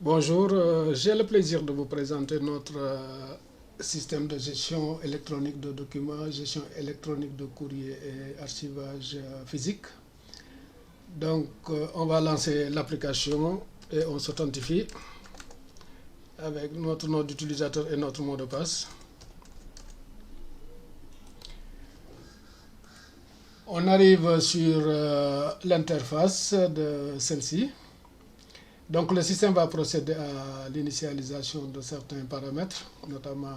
Bonjour, j'ai le plaisir de vous présenter notre système de gestion électronique de documents, gestion électronique de courrier et archivage physique. Donc, on va lancer l'application et on s'authentifie avec notre nom d'utilisateur et notre mot de passe. On arrive sur l'interface de celle-ci. Donc le système va procéder à l'initialisation de certains paramètres, notamment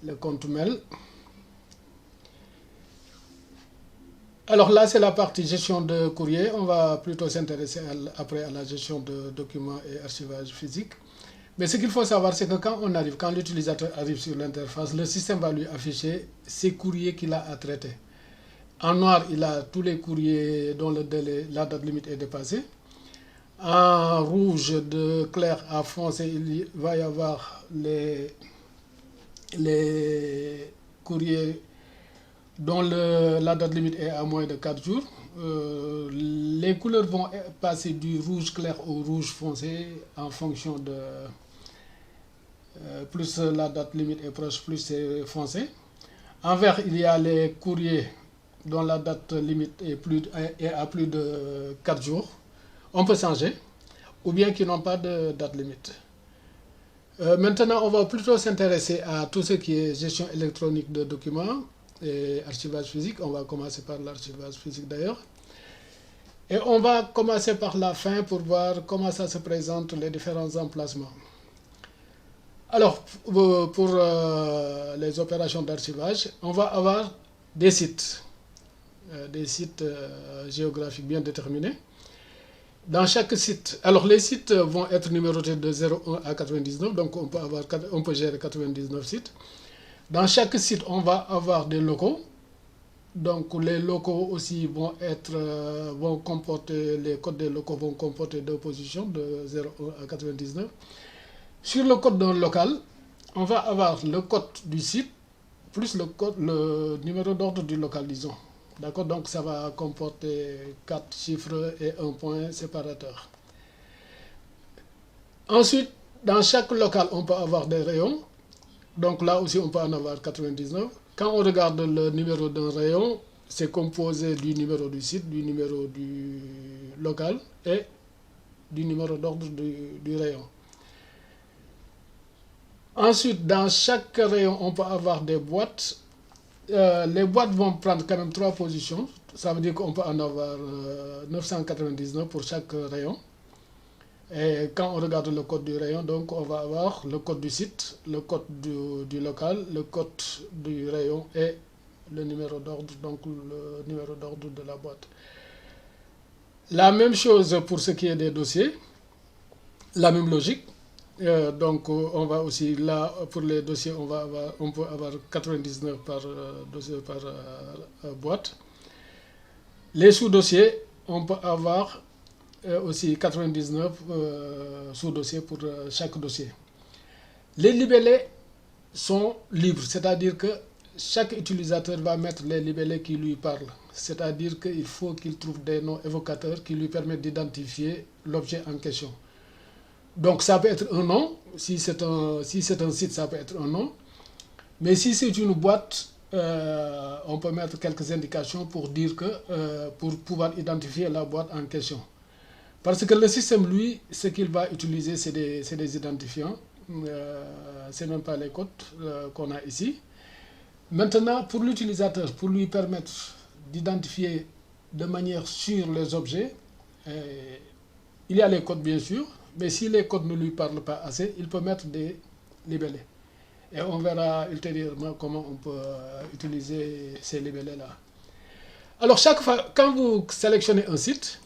le compte mail. Alors là, c'est la partie gestion de courrier. On va plutôt s'intéresser après à la gestion de documents et archivage physique. Mais ce qu'il faut savoir, c'est que quand l'utilisateur arrive sur l'interface, le système va lui afficher ses courriers qu'il a à traiter. En noir, il a tous les courriers dont la date limite est dépassée. En rouge de clair à foncé, il va y avoir les courriers dont la date limite est à moins de 4 jours. Les couleurs vont passer du rouge clair au rouge foncé en fonction de plus la date limite est proche, plus c'est foncé. En vert, il y a les courriers dont la date limite est à plus de 4 jours. On peut changer, ou bien qui n'ont pas de date limite. Maintenant, on va plutôt s'intéresser à tout ce qui est gestion électronique de documents et archivage physique. On va commencer par l'archivage physique d'ailleurs. Et on va commencer par la fin pour voir comment ça se présente, les différents emplacements. Alors, pour les opérations d'archivage, on va avoir des sites géographiques bien déterminés. Dans chaque site, alors les sites vont être numérotés de 01 à 99, donc on peut gérer 99 sites. Dans chaque site, on va avoir des locaux. Donc les locaux aussi vont comporter, les codes des locaux vont comporter deux positions de 01 à 99. Sur le code d'un local, on va avoir le code du site plus le numéro d'ordre du local, disons. D'accord, donc ça va comporter 4 chiffres et un point séparateur. Ensuite, dans chaque local, on peut avoir des rayons. Donc là aussi, on peut en avoir 99. Quand on regarde le numéro d'un rayon, c'est composé du numéro du site, du numéro du local et du numéro d'ordre du rayon. Ensuite, dans chaque rayon, on peut avoir des boîtes. Les boîtes vont prendre quand même 3 positions. Ça veut dire qu'on peut en avoir 999 pour chaque rayon. Et quand on regarde le code du rayon, donc on va avoir le code du site, le code du local, le code du rayon et le numéro d'ordre, donc le numéro d'ordre de la boîte. La même chose pour ce qui est des dossiers, la même logique. Donc on va aussi là pour les dossiers on peut avoir 99 par dossier par boîte. Les sous-dossiers on peut avoir aussi 99 sous-dossiers pour chaque dossier. Les libellés sont libres, c'est-à-dire que chaque utilisateur va mettre les libellés qui lui parlent, c'est-à-dire qu'il faut qu'il trouve des noms évocateurs qui lui permettent d'identifier l'objet en question. Donc ça peut être un nom, si c'est un site, ça peut être un nom. Mais si c'est une boîte, on peut mettre quelques indications pour dire que, pour pouvoir identifier la boîte en question. Parce que le système, lui, ce qu'il va utiliser, c'est des identifiants. Ce n'est même pas les codes qu'on a ici. Maintenant, pour l'utilisateur, pour lui permettre d'identifier de manière sûre les objets, il y a les codes bien sûr. Mais si les codes ne lui parlent pas assez, il peut mettre des libellés. Et on verra ultérieurement comment on peut utiliser ces libellés-là. Alors, chaque fois, quand vous sélectionnez un site,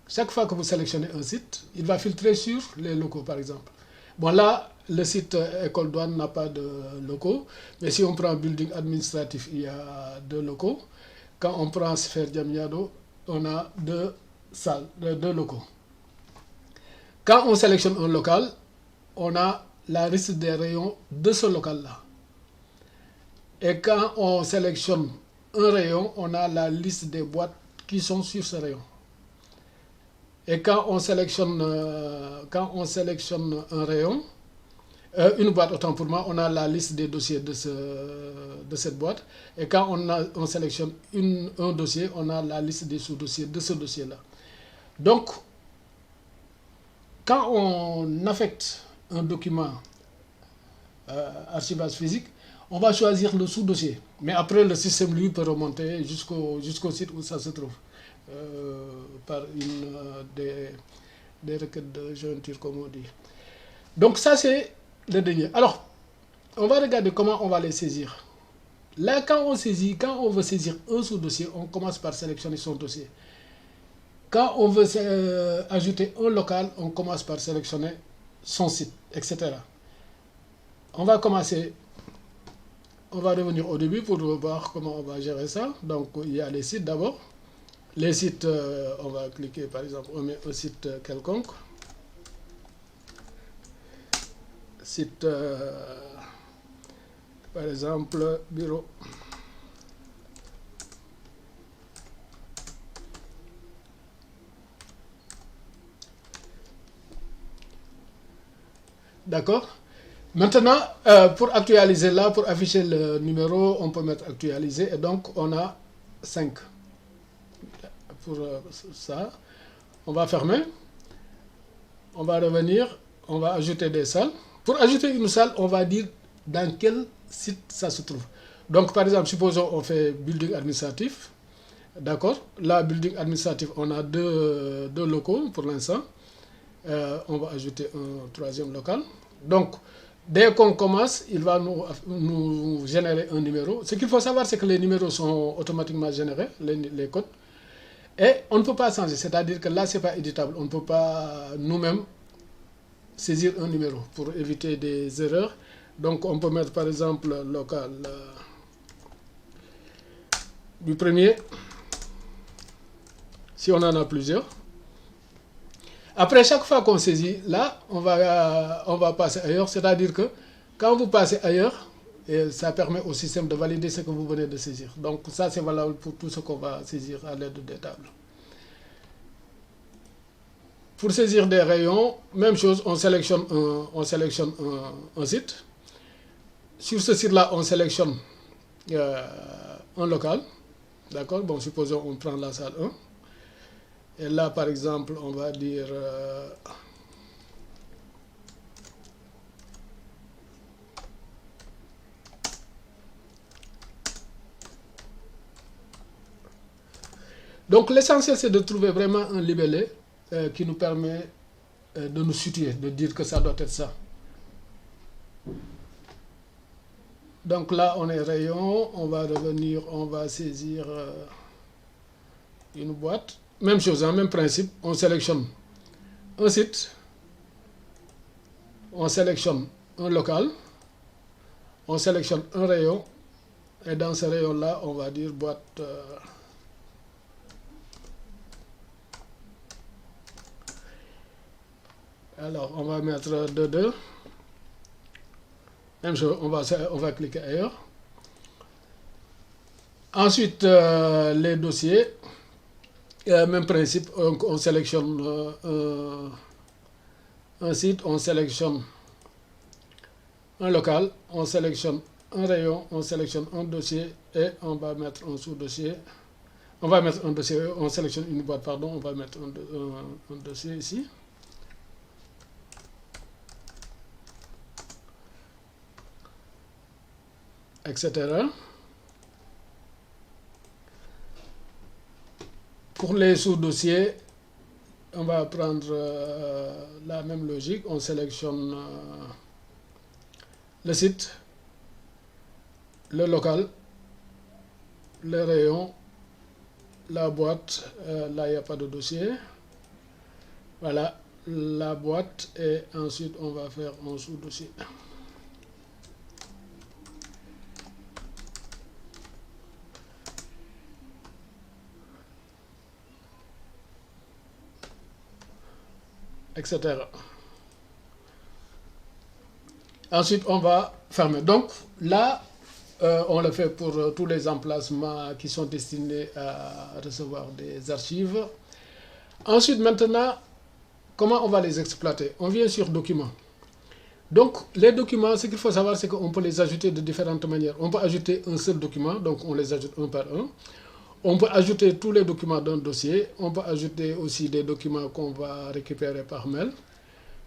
chaque fois que vous sélectionnez un site, il va filtrer sur les locaux, par exemple. Bon, là, le site École Douane n'a pas de locaux. Mais si on prend Building Administratif, il y a 2 locaux. Quand on prend Sphère Diamniadio, on a 2 salles, 2 locaux. Quand on sélectionne un local, on a la liste des rayons de ce local-là. Et quand on sélectionne un rayon, on a la liste des boîtes qui sont sur ce rayon. Et quand on sélectionne un rayon, une boîte, autant pour moi, on a la liste des dossiers de cette boîte. Et quand on sélectionne un dossier, on a la liste des sous-dossiers de ce dossier-là. Donc, quand on affecte un document archivage physique, on va choisir le sous-dossier. Mais après, le système, lui, peut remonter jusqu'au site où ça se trouve. Par des requêtes de jointure, comme on dit. Donc ça, c'est le dernier. Alors, on va regarder comment on va les saisir. Là, quand on veut saisir un sous-dossier, on commence par sélectionner son dossier. Quand on veut ajouter un local, on commence par sélectionner son site, etc. On va revenir au début pour voir comment on va gérer ça. Donc, il y a les sites d'abord. Les sites, on va cliquer, par exemple, on met un site quelconque. Site, par exemple, bureau. D'accord. Maintenant, pour actualiser là, pour afficher le numéro, on peut mettre actualiser. Et donc, on a 5. Pour ça, on va fermer. On va revenir. On va ajouter des salles. Pour ajouter une salle, on va dire dans quel site ça se trouve. Donc, par exemple, supposons on fait building administratif. D'accord. Là, building administratif, on a deux locaux pour l'instant. On va ajouter un troisième local. Donc, dès qu'on commence, il va nous générer un numéro. Ce qu'il faut savoir, c'est que les numéros sont automatiquement générés, les codes. Et on ne peut pas changer. C'est-à-dire que là, ce n'est pas éditable. On ne peut pas nous-mêmes saisir un numéro pour éviter des erreurs. Donc, on peut mettre par exemple local du premier, si on en a plusieurs. Après, chaque fois qu'on saisit, là, on va passer ailleurs. C'est-à-dire que quand vous passez ailleurs, ça permet au système de valider ce que vous venez de saisir. Donc, ça, c'est valable pour tout ce qu'on va saisir à l'aide des tables. Pour saisir des rayons, même chose, on sélectionne un site. Sur ce site-là, on sélectionne un local. D'accord. Bon, supposons on prend la salle 1. Et là, par exemple, on va dire donc l'essentiel, c'est de trouver vraiment un libellé qui nous permet de nous situer, de dire que ça doit être ça. Donc là, on est rayon, on va revenir, on va saisir une boîte. Même chose, même principe, on sélectionne un site, on sélectionne un local, on sélectionne un rayon, et dans ce rayon-là, on va dire boîte. Alors, on va mettre 2. Même chose, on va cliquer ailleurs. Ensuite, les dossiers. Même principe, on sélectionne un site, on sélectionne un local, on sélectionne un rayon, on sélectionne un dossier et on va mettre un sous-dossier. On va mettre un dossier, on sélectionne une boîte, pardon, on va mettre un dossier ici. Etc. Pour les sous-dossiers, on va prendre la même logique. On sélectionne le site, le local, le rayon, la boîte. Là, il n'y a pas de dossier. Voilà, la boîte. Et ensuite, on va faire un sous-dossier. Etc. Ensuite, on va fermer. Donc, là, on le fait pour tous les emplacements qui sont destinés à recevoir des archives. Ensuite, maintenant, comment on va les exploiter? On vient sur documents. Donc, les documents, ce qu'il faut savoir, c'est qu'on peut les ajouter de différentes manières. On peut ajouter un seul document, donc on les ajoute un par un. On peut ajouter tous les documents d'un dossier. On peut ajouter aussi des documents qu'on va récupérer par mail.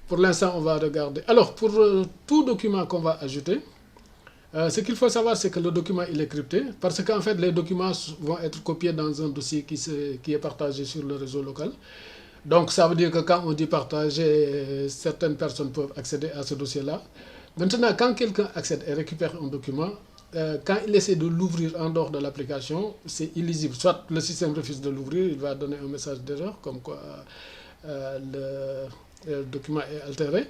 Pour l'instant, on va regarder. Alors, pour tout document qu'on va ajouter, ce qu'il faut savoir, c'est que le document il est crypté, parce qu'en fait, les documents vont être copiés dans un dossier qui est partagé sur le réseau local. Donc, ça veut dire que quand on dit partager, certaines personnes peuvent accéder à ce dossier-là. Maintenant, quand quelqu'un accède et récupère un document, quand il essaie de l'ouvrir en dehors de l'application, c'est illisible. Soit le système refuse de l'ouvrir, il va donner un message d'erreur, comme quoi le document est altéré.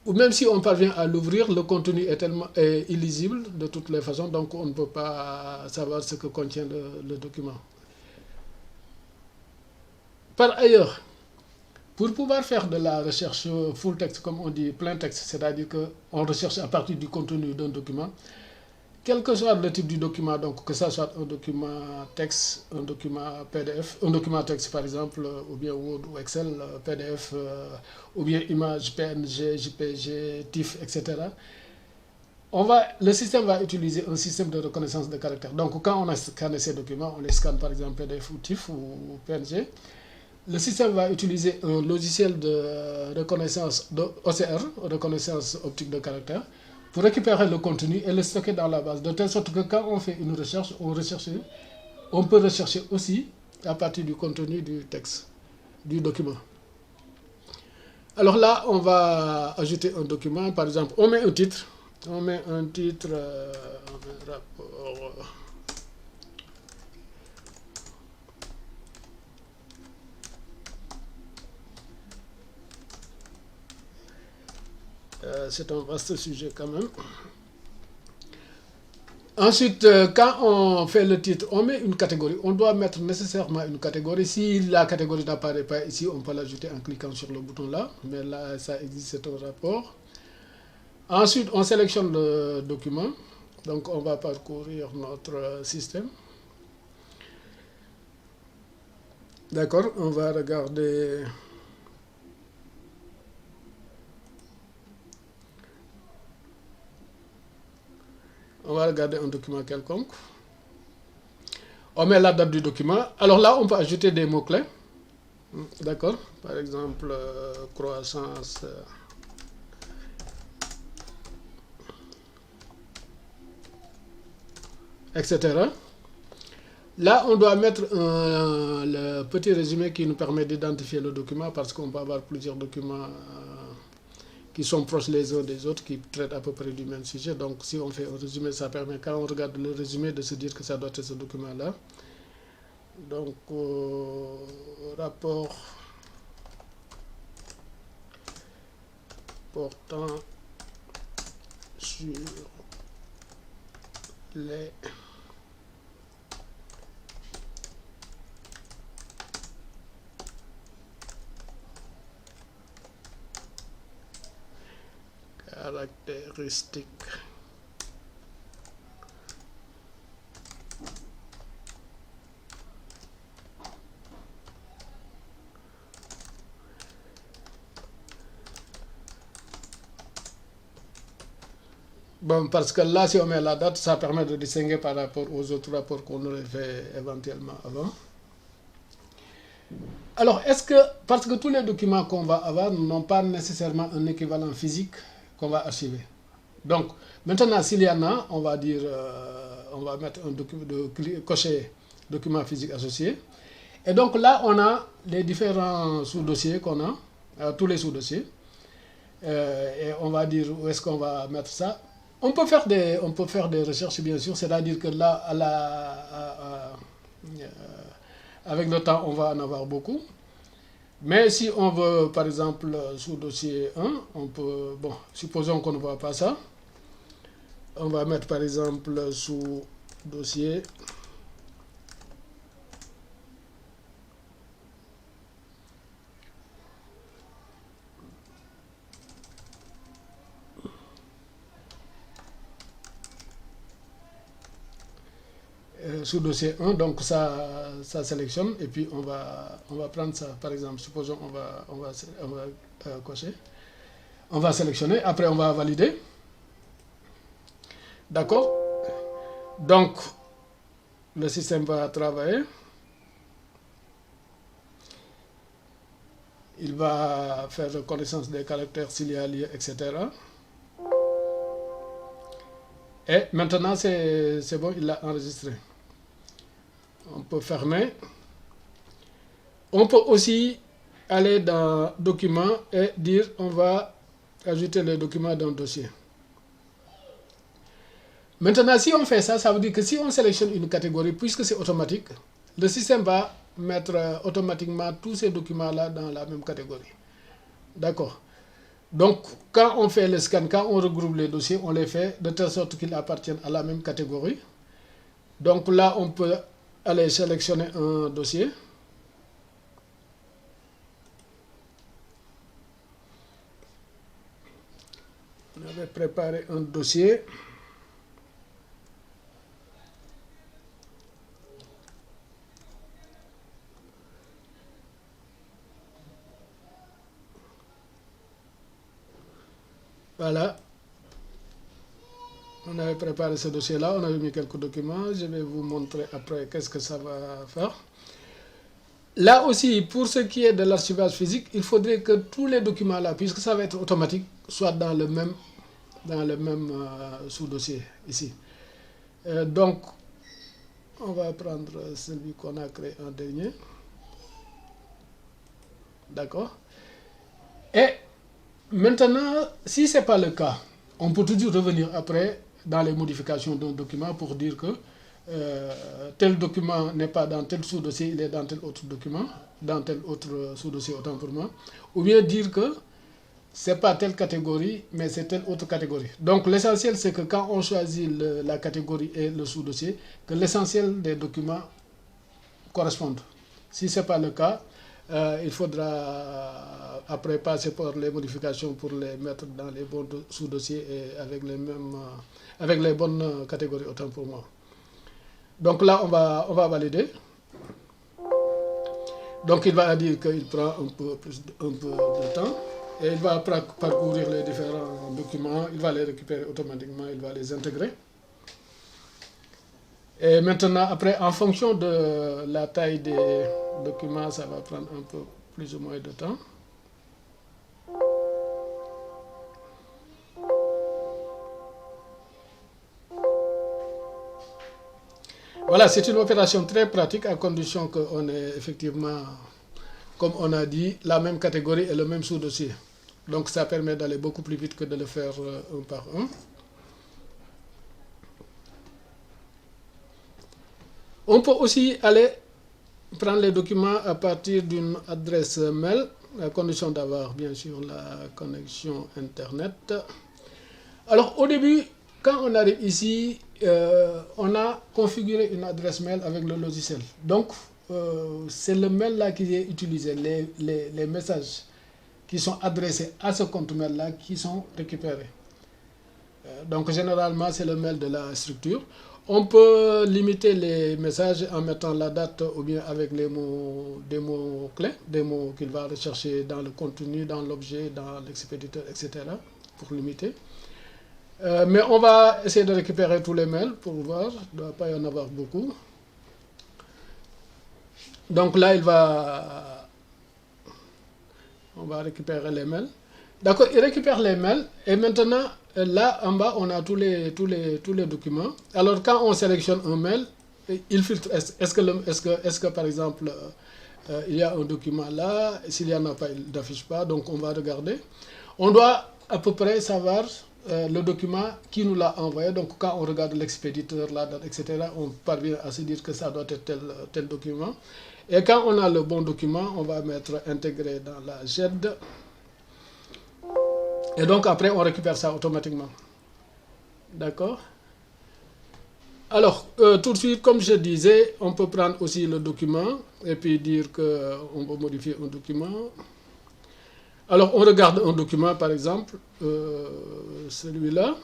Ou même si on parvient à l'ouvrir, le contenu est illisible de toutes les façons, donc on ne peut pas savoir ce que contient le document. Par ailleurs, pour pouvoir faire de la recherche full text, comme on dit, plein texte, c'est-à-dire qu'on recherche à partir du contenu d'un document, quel que soit le type du document, donc que ça soit un document texte, un document PDF, un document texte par exemple, ou bien Word ou Excel, PDF, ou bien image, PNG, JPG, TIFF, etc. Le système va utiliser un système de reconnaissance de caractère. Donc quand on a scanné ces documents, on les scanne par exemple PDF ou TIFF ou PNG. Le système va utiliser un logiciel de reconnaissance de OCR, reconnaissance optique de caractère, pour récupérer le contenu et le stocker dans la base, de telle sorte que quand on fait une recherche, on peut rechercher aussi à partir du contenu du texte, du document. Alors là, on va ajouter un document, par exemple, on met un titre, on met un rapport. C'est un vaste sujet quand même. Ensuite, quand on fait le titre, on met une catégorie. On doit mettre nécessairement une catégorie. Si la catégorie n'apparaît pas ici, on peut l'ajouter en cliquant sur le bouton là. Mais là, ça existe, c'est un rapport. Ensuite, on sélectionne le document. Donc, on va parcourir notre système. D'accord, on va regarder. On va regarder un document quelconque. On met la date du document. Alors là, on peut ajouter des mots-clés. D'accord. Par exemple, croissance. Etc. Là, on doit mettre le petit résumé qui nous permet d'identifier le document parce qu'on peut avoir plusieurs documents qui sont proches les uns des autres, qui traitent à peu près du même sujet. Donc, si on fait un résumé, ça permet, quand on regarde le résumé, de se dire que ça doit être ce document-là. Donc, rapport portant sur les caractéristiques bon, parce que là, si on met la date, ça permet de distinguer par rapport aux autres rapports qu'on aurait fait éventuellement avant. Alors, parce que tous les documents qu'on va avoir n'ont pas nécessairement un équivalent physique qu'on va archiver. Donc, maintenant, s'il y en a, on va dire, on va mettre cocher document physique associé. Et donc là, on a les différents sous-dossiers qu'on a, tous les sous-dossiers. Et on va dire où est-ce qu'on va mettre ça. On peut faire des recherches, bien sûr, c'est-à-dire que là, avec le temps, on va en avoir beaucoup. Mais si on veut, par exemple, sous dossier 1, on peut, bon, supposons qu'on ne voit pas ça. On va mettre, par exemple, sous dossier sous dossier 1, donc ça ça sélectionne et puis on va prendre ça. Par exemple, supposons on va cocher. On va sélectionner, après on va valider. D'accord? Donc, le système va travailler. Il va faire reconnaissance des caractères s'il y a lieu, etc. Et maintenant, c'est bon, il l'a enregistré. On peut fermer. On peut aussi aller dans Documents et dire on va ajouter le document dans le dossier. Maintenant, si on fait ça, ça veut dire que si on sélectionne une catégorie, puisque c'est automatique, le système va mettre automatiquement tous ces documents-là dans la même catégorie. D'accord. Donc, quand on fait le scan, quand on regroupe les dossiers, on les fait de telle sorte qu'ils appartiennent à la même catégorie. Donc là, on peut aller sélectionner un dossier. On avait préparé un dossier. Voilà. On avait préparé ce dossier-là, on avait mis quelques documents. Je vais vous montrer après qu'est-ce que ça va faire. Là aussi, pour ce qui est de l'archivage physique, il faudrait que tous les documents-là, puisque ça va être automatique, soient dans le même sous-dossier ici. Donc, on va prendre celui qu'on a créé en dernier. D'accord. Et maintenant, si ce n'est pas le cas, on peut toujours revenir après dans les modifications d'un document pour dire que tel document n'est pas dans tel sous-dossier, il est dans tel autre document, dans tel autre sous-dossier, autant pour moi. Ou bien dire que ce n'est pas telle catégorie, mais c'est telle autre catégorie. Donc l'essentiel, c'est que quand on choisit la catégorie et le sous-dossier, que l'essentiel des documents correspondent. Si ce n'est pas le cas, il faudra après passer par les modifications pour les mettre dans les bons sous-dossiers et avec les bonnes catégories, autant pour moi. Donc là, on va valider. Donc il va dire qu'il prend un peu de temps et il va parcourir les différents documents, il va les récupérer automatiquement, il va les intégrer. Et maintenant, après, en fonction de la taille des documents, ça va prendre un peu plus ou moins de temps. Voilà, c'est une opération très pratique à condition qu'on ait effectivement, comme on a dit, la même catégorie et le même sous-dossier. Donc ça permet d'aller beaucoup plus vite que de le faire un par un. On peut aussi aller prendre les documents à partir d'une adresse mail, à condition d'avoir bien sûr la connexion Internet. Alors au début, quand on arrive ici, on a configuré une adresse mail avec le logiciel. Donc c'est le mail là qui est utilisé, les messages qui sont adressés à ce compte mail là qui sont récupérés. Donc généralement c'est le mail de la structure. On peut limiter les messages en mettant la date ou bien avec des mots clés, des mots qu'il va rechercher dans le contenu, dans l'objet, dans l'expéditeur, etc. pour limiter. Mais on va essayer de récupérer tous les mails pour voir, il ne doit pas y en avoir beaucoup. Donc là, on va récupérer les mails. D'accord, il récupère les mails et maintenant, là en bas, on a tous les documents. Alors quand on sélectionne un mail, il filtre. Est-ce que par exemple, il y a un document là, s'il n'y en a pas, il n'affiche pas, donc on va regarder. On doit à peu près savoir le document qui nous l'a envoyé. Donc quand on regarde l'expéditeur, la date, etc., on parvient à se dire que ça doit être tel document. Et quand on a le bon document, on va mettre intégré dans la GED. Et donc après, on récupère ça automatiquement. D'accord? Alors, tout de suite, comme je disais, on peut prendre aussi le document et puis dire qu'on va modifier un document. Alors, on regarde un document, par exemple, celui-là.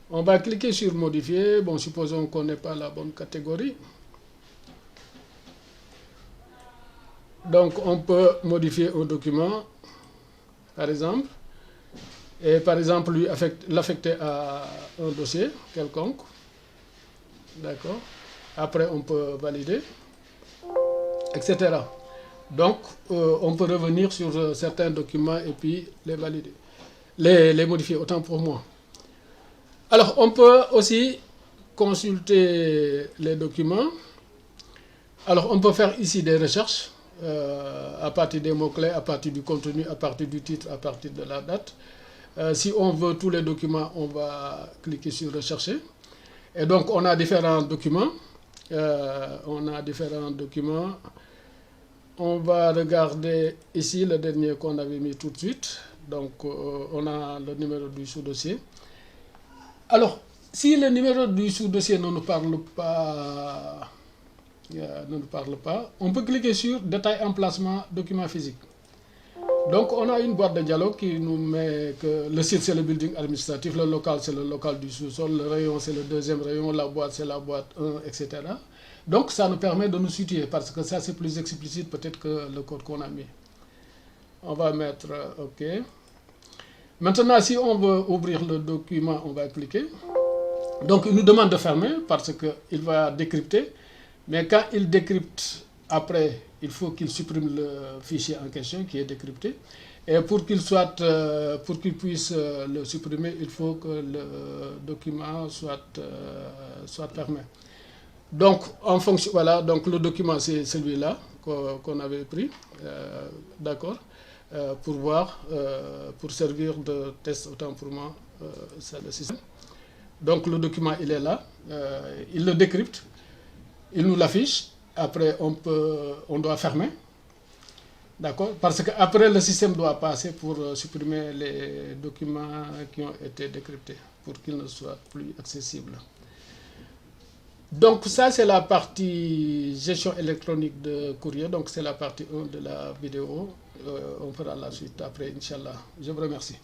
On va cliquer sur modifier. Bon, supposons qu'on n'ait pas la bonne catégorie. Donc on peut modifier un document, par exemple, et par exemple l'affecter à un dossier quelconque. D'accord. Après on peut valider, etc. Donc on peut revenir sur certains documents et puis les valider, les modifier, autant pour moi. Alors on peut aussi consulter les documents. Alors on peut faire ici des recherches à partir des mots-clés, à partir du contenu, à partir du titre, à partir de la date. Si on veut tous les documents, on va cliquer sur rechercher. Et donc on a différents documents. On va regarder ici le dernier qu'on avait mis tout de suite. Donc on a le numéro du sous-dossier. Alors, si le numéro du sous-dossier ne nous parle pas, on peut cliquer sur détail emplacement document physique. Donc on a une boîte de dialogue qui nous met que le site c'est le building administratif, le local c'est le local du sous-sol, le rayon c'est le deuxième rayon, la boîte c'est la boîte 1, etc. Donc ça nous permet de nous situer parce que ça c'est plus explicite peut-être que le code qu'on a mis. On va mettre OK. Maintenant si on veut ouvrir le document, on va cliquer. Donc il nous demande de fermer parce qu'il va décrypter. Mais quand il décrypte, après, il faut qu'il supprime le fichier en question qui est décrypté. Et pour qu'il puisse le supprimer, il faut que le document soit fermé. Donc, en fonction, voilà, donc le document c'est celui-là qu'on avait pris, d'accord, pour voir, pour servir de test autant pour moi, c'est le système. Donc le document il est là, il le décrypte. Il nous l'affiche, après on doit fermer, d'accord? Parce qu'après le système doit passer pour supprimer les documents qui ont été décryptés, pour qu'ils ne soient plus accessibles. Donc ça c'est la partie gestion électronique de courrier, donc c'est la partie 1 de la vidéo, on fera la suite après, Inch'Allah. Je vous remercie.